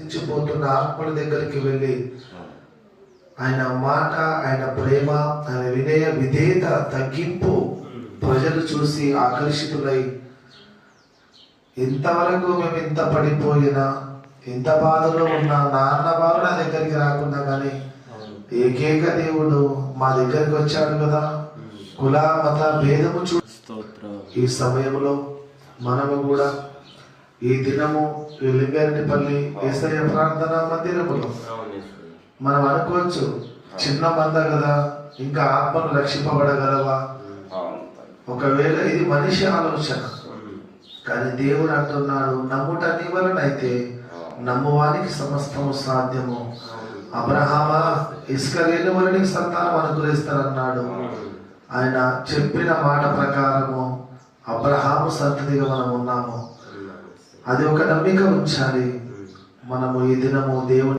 నశించిపోతున్న ఆత్మల దగ్గరికి వెళ్ళి ఆయన మాట, ఆయన ప్రేమ, ఆయన వినయ విధేయత, తగ్గింపు ప్రజలు చూసి ఆకర్షితులై ఇంతవరకు మేము ఇంత పడిపోయినా, ఇంత బాధలో ఉన్నా, నాన్న వారు నా దగ్గరికి రాకున్నా కానీ ఏకైక దేవుడు మా దగ్గరికి వచ్చాడు కదా. కుల మత భేదము ఈ సమయంలో మనము కూడా ఈ దినము ఈ లింగారెడ్డిపల్లి యేసయ్య ప్రార్థన మందిరములో మనం అనుకోవచ్చు, చిన్న మంద కదా, ఇంకా ఆత్మను రక్షింపబడగలవా? ఒకవేళ ఇది మనిషి ఆలోచన, కానీ దేవుడు అంటున్నాడు, నమ్ముట నీ వలనైతే నమ్మువానికి సమస్తము సాధ్యము. అబ్రహామా, ఇసుక లేని వారికి సంతానం అనుగ్రహిస్తారన్నాడు. ఆయన చెప్పిన మాట ప్రకారము అబ్రహాము సంతతిగా మనం ఉన్నాము. అది ఒక నమ్మిక ఉంచాలి. మనము ఈ దినము దేవుని